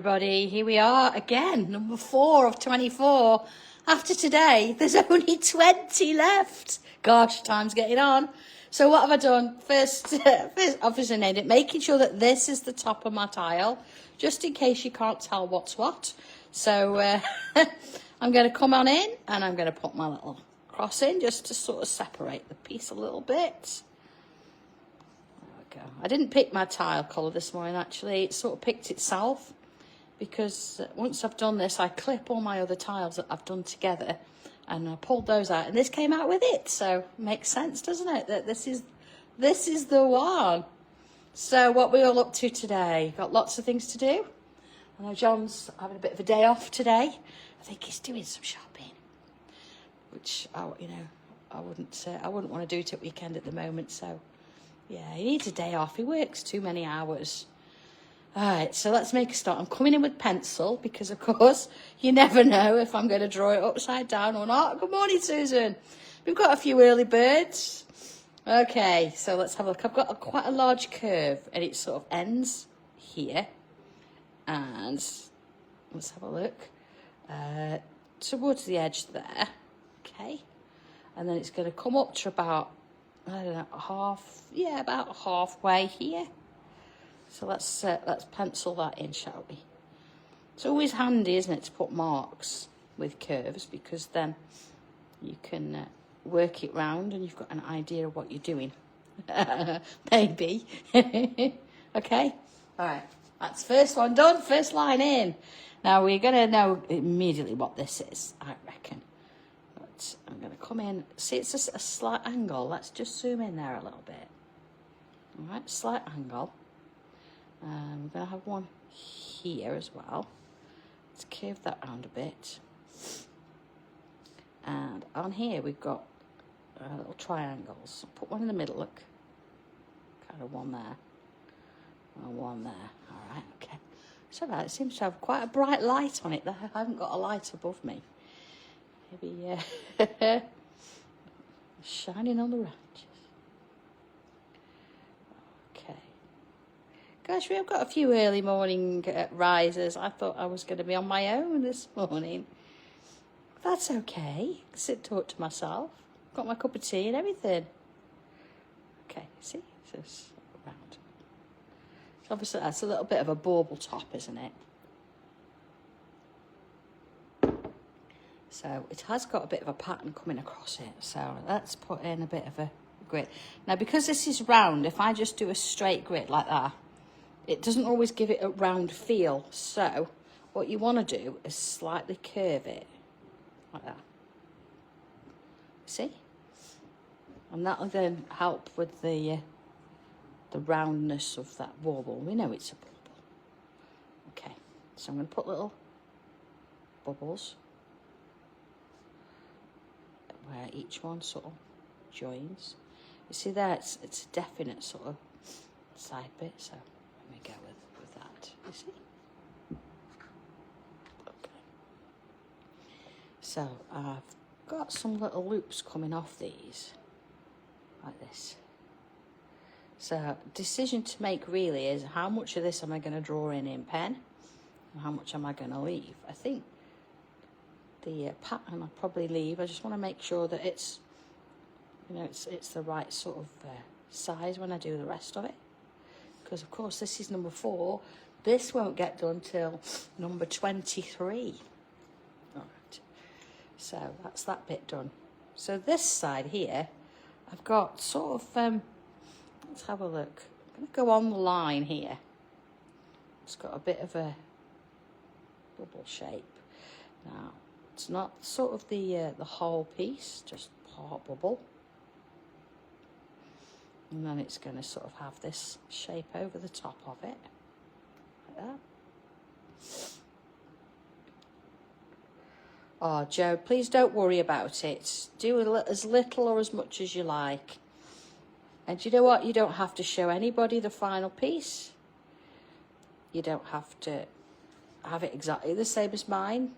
everybody, here we are again, number 4 of 24. After today, there's only 20 left. Gosh, time's getting on. So what have I done? First obviously named it, making sure that this is the top of my tile, just in case you can't tell what's what. So I'm going to come on in and I'm going to put my little cross in just to sort of separate the piece a little bit. I didn't pick my tile colour this morning, actually. It sort of picked itself, because once I've done this, I clip all my other tiles that I've done together, and I pulled those out, and this came out with it. So it makes sense, doesn't it, that this is the one. So what we all up to today? Got lots of things to do. I know John's having a bit of a day off today. I think he's doing some shopping, which I wouldn't want to do it at weekend at the moment. So yeah, he needs a day off. He works too many hours. All right, so let's make a start. I'm coming in with pencil because, of course, you never know if I'm going to draw it upside down or not. Good morning, Susan. We've got a few early birds. Okay, so let's have a look. I've got quite a large curve, and it sort of ends here. And let's have a look. Towards the edge there. Okay. And then it's going to come up to about, I don't know, about halfway here. So let's pencil that in, shall we? It's always handy, isn't it, to put marks with curves, because then you can work it round and you've got an idea of what you're doing. Maybe. Okay? All right. That's first one done, first line in. Now we're going to know immediately what this is, I reckon. I'm going to come in. See, it's just a slight angle. Let's just zoom in there a little bit. All right, slight angle. We're going to have one here as well. Let's curve that round a bit. And on here we've got little triangles. I'll put one in the middle, look. Kind of one there. And one there. All right, okay. So that it seems to have quite a bright light on it. I haven't got a light above me. Maybe shining on the ranches. Okay. Gosh, we've got a few early morning risers. I thought I was going to be on my own this morning. That's okay. I sit talk to myself. Got my cup of tea and everything. Okay, see? It's just round. So obviously that's a little bit of a bauble top, isn't it? So it has got a bit of a pattern coming across it. So let's put in a bit of a grid. Now, because this is round, if I just do a straight grid like that, it doesn't always give it a round feel. So what you want to do is slightly curve it like that. See? And that'll then help with the roundness of that bauble. We know it's a bauble. Okay, so I'm going to put little bubbles where each one sort of joins. You see there, it's a definite sort of side bit, so let me go with that, you see? Okay. So I've got some little loops coming off these, like this. So decision to make really is, how much of this am I going to draw in pen, and how much am I going to leave? I think the pattern I'll probably leave. I just want to make sure that it's, it's the right sort of size when I do the rest of it. Because of course this is number 4. This won't get done till number 23. All right. So that's that bit done. So this side here, I've got sort of, let's have a look. I'm going to go on the line here. It's got a bit of a bubble shape. Now, it's not sort of the whole piece, just part bubble. And then it's going to sort of have this shape over the top of it, like that. Oh, Joe, please don't worry about it. Do as little or as much as you like. And you know what? You don't have to show anybody the final piece. You don't have to have it exactly the same as mine.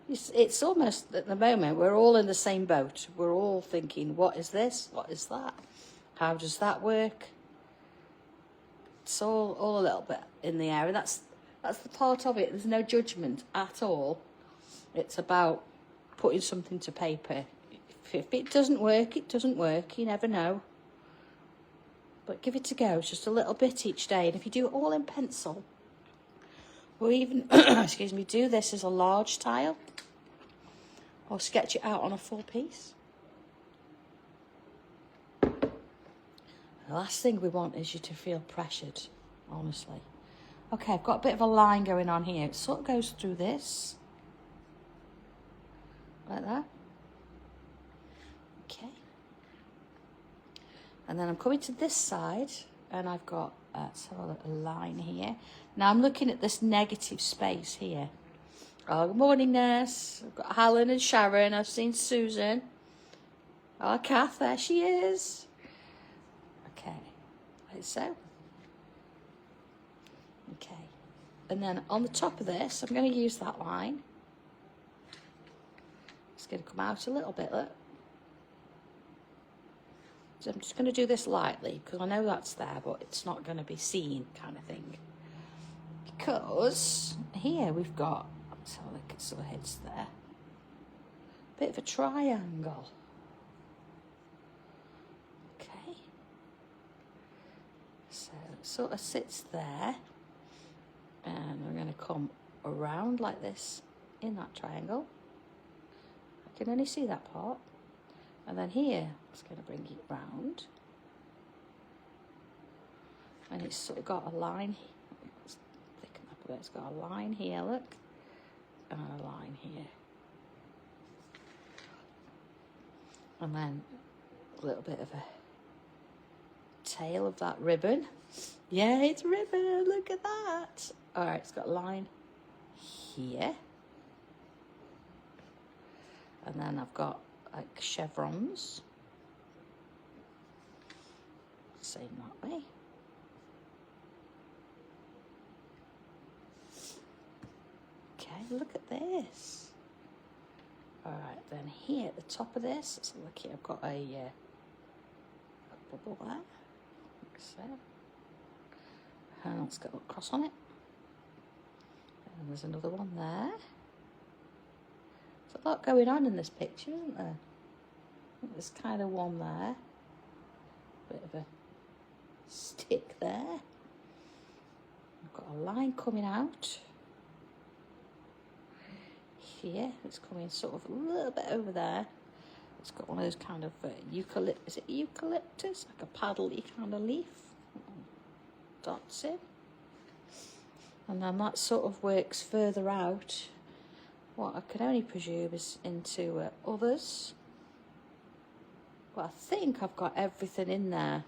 It's almost, at the moment, we're all in the same boat. We're all thinking, what is this? What is that? How does that work? It's all a little bit in the air. And that's That's the part of it. There's no judgment at all. It's about putting something to paper. If it doesn't work, it doesn't work. You never know. But give it a go. It's just a little bit each day. And if you do it all in pencil, or even, excuse me, do this as a large tile, or sketch it out on a full piece. The last thing we want is you to feel pressured, honestly. Okay, I've got a bit of a line going on here. It sort of goes through this. Like that. Okay. And then I'm coming to this side, and I've got let's have a little line here. Now I'm looking at this negative space here. Oh, good morning, nurse. I've got Helen and Sharon. I've seen Susan. Oh, Kath, there she is. Okay, like so. Okay, and then on the top of this, I'm going to use that line. It's going to come out a little bit, look. So I'm just going to do this lightly, because I know that's there, but it's not going to be seen, kind of thing. Because here we've got, let's have a look at some hits there. Bit of a triangle. Okay. So it sort of sits there. And we're going to come around like this in that triangle. I can only see that part. And then here, I'm just going to bring it round. And it's sort of got a line. Let's thicken up a bit. It's got a line here, look. And a line here. And then a little bit of a tail of that ribbon. Yeah, it's ribbon. Look at that. All right, it's got a line here. And then I've got like chevrons. Same that way. Okay, look at this. All right, then here at the top of this, let's look here, I've got a bubble there, like so. And it's got a little cross on it. And there's another one there. There's a lot going on in this picture, isn't there? There's kind of one there. Bit of a stick there. I've got a line coming out. Here, it's coming sort of a little bit over there. It's got one of those kind of eucalyptus, is it eucalyptus? Like a paddly kind of leaf. Dots in. And then that sort of works further out. What I can only presume is into others. But I think I've got everything in there.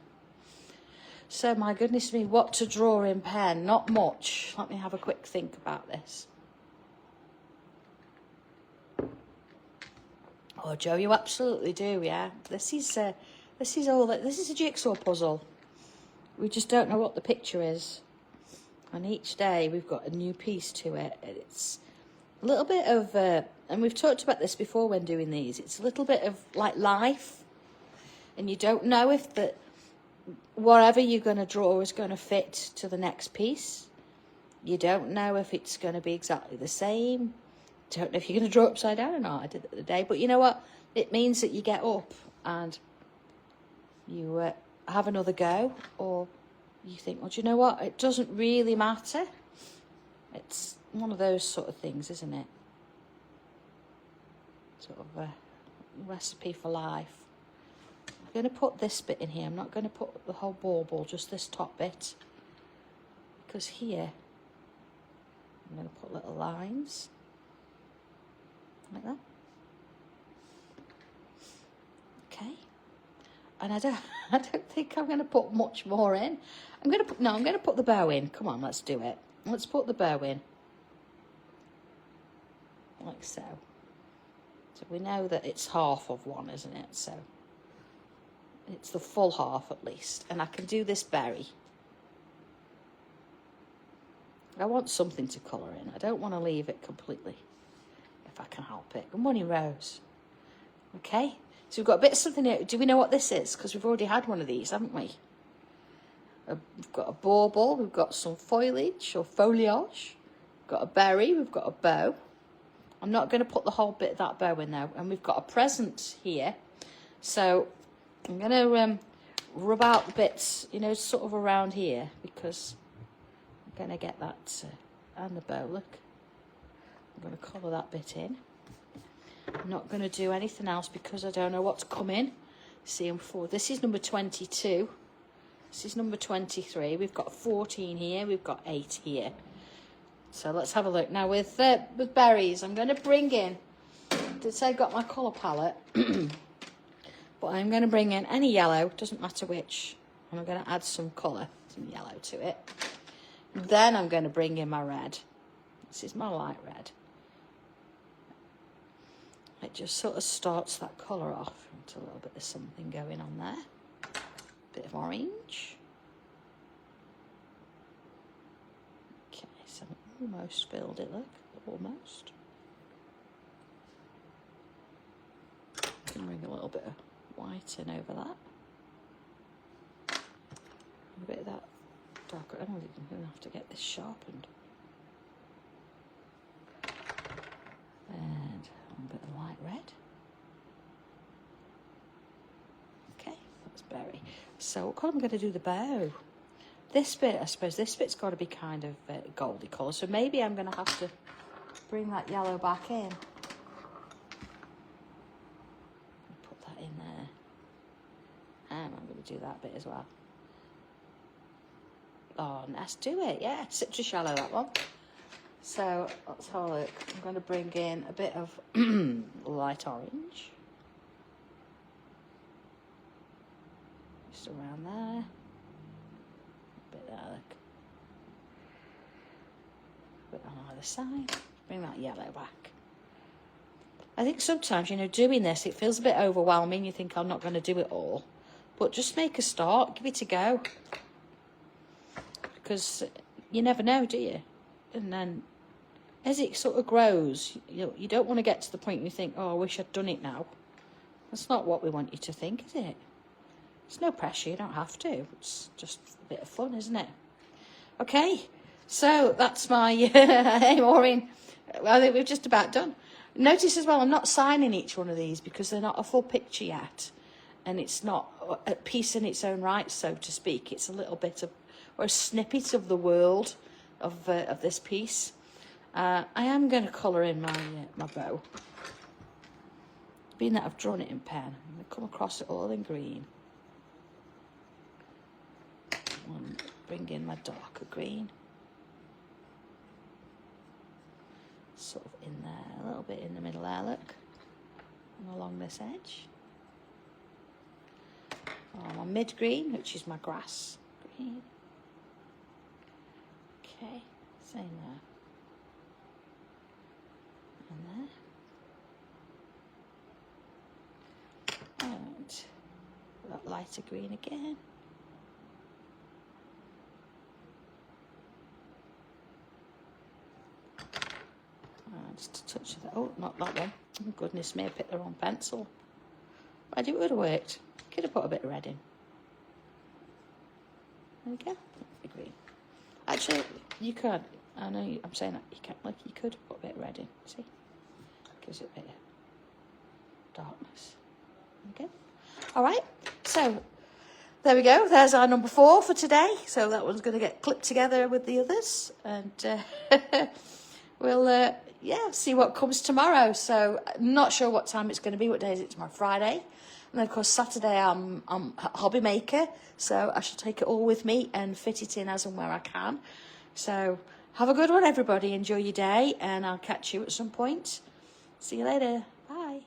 So my goodness me, what to draw in pen? Not much. Let me have a quick think about this. Oh, Joe, you absolutely do, yeah. This is a jigsaw puzzle. We just don't know what the picture is. And each day we've got a new piece to it. It's a little bit of, and we've talked about this before when doing these, it's a little bit of like life. And you don't know if whatever you're going to draw is going to fit to the next piece. You don't know if it's going to be exactly the same. Don't know if you're going to draw upside down or not. I did it the other day. But you know what? It means that you get up and you have another go, or you think, well, do you know what? It doesn't really matter. It's one of those sort of things, isn't it? Sort of a recipe for life. I'm going to put this bit in here. I'm not going to put the whole bauble, just this top bit. Because here, I'm going to put little lines. Like that. Okay. And I don't think I'm going to put much more in. I'm going to put the bow in. Come on, let's do it. Let's put the bow in. Like so. So we know that it's half of one, isn't it? So it's the full half at least. And I can do this berry. I want something to colour in. I don't want to leave it completely, if I can help it. Good morning, Rose. Okay, so we've got a bit of something here. Do we know what this is? Because we've already had one of these, haven't we? We've got a bauble. We've got some foliage or foliage. got a berry, we've got a bow. I'm not going to put the whole bit of that bow in there. And we've got a present here. So I'm going to rub out the bits, you know, sort of around here, because I'm going to get that, and the bow, look. I'm going to colour that bit in. I'm not going to do anything else because I don't know what's coming. See them before. This is number 22. This is number 23. We've got 14 here. We've got 8 here. So let's have a look. Now with berries, I'm going to bring in, I did say I got my colour palette, but I'm going to bring in any yellow, doesn't matter which. And I'm going to add some colour, some yellow to it. Then I'm going to bring in my red. This is my light red. It just sort of starts that colour off. It's a little bit of something going on there. Bit of orange. Okay, so I've almost filled it, look, almost. Can bring a little bit of white in over that. A bit of that darker. I'm going to have to get this sharpened. And a bit of light red. Okay, that's berry. So what colour am I going to do the bow? This bit, I suppose this bit's got to be kind of goldy colour. So maybe I'm going to have to bring that yellow back in. Put that in there. And I'm going to do that bit as well. Oh, let's do it. Yeah, citrus yellow, that one. So let's have a look. I'm going to bring in a bit of light orange. Just around there. A bit there, look. A bit on either side. Bring that yellow back. I think sometimes, you know, doing this, it feels a bit overwhelming. You think, I'm not going to do it all. But just make a start. Give it a go. Because you never know, do you? And then as it sort of grows, you don't want to get to the point you think, oh, I wish I'd done it now. That's not what we want you to think, is it? There's no pressure, you don't have to. It's just a bit of fun, isn't it? Okay, so that's my hey, Maureen. I think we've just about done. Notice as well, I'm not signing each one of these because they're not a full picture yet. And it's not a piece in its own right, so to speak. It's a little bit of, or a snippet of the world of this piece. I am going to colour in my bow. Being that I've drawn it in pen, I'm going to come across it all in green. And bring in my darker green. Sort of in there, a little bit in the middle there, look. And along this edge. Oh, my mid green, which is my grass green. Okay, same there. And there. And that lighter green again. Just a touch of that. Oh, not that one. Oh, goodness me, I picked the wrong pencil. But it would have worked. Could have put a bit of red in. There we go. The green. Actually, you could. I know I'm saying that you can't. Like, you could put a bit of red in. See? Gives it a bit of darkness. Okay. All right. So there we go. There's our number 4 for today. So that one's going to get clipped together with the others, and we'll see what comes tomorrow. So I'm not sure what time it's going to be. What day is it tomorrow? Friday. And then of course Saturday I'm a hobby maker, so I shall take it all with me and fit it in as and where I can. So have a good one, everybody. Enjoy your day, and I'll catch you at some point. See you later. Bye.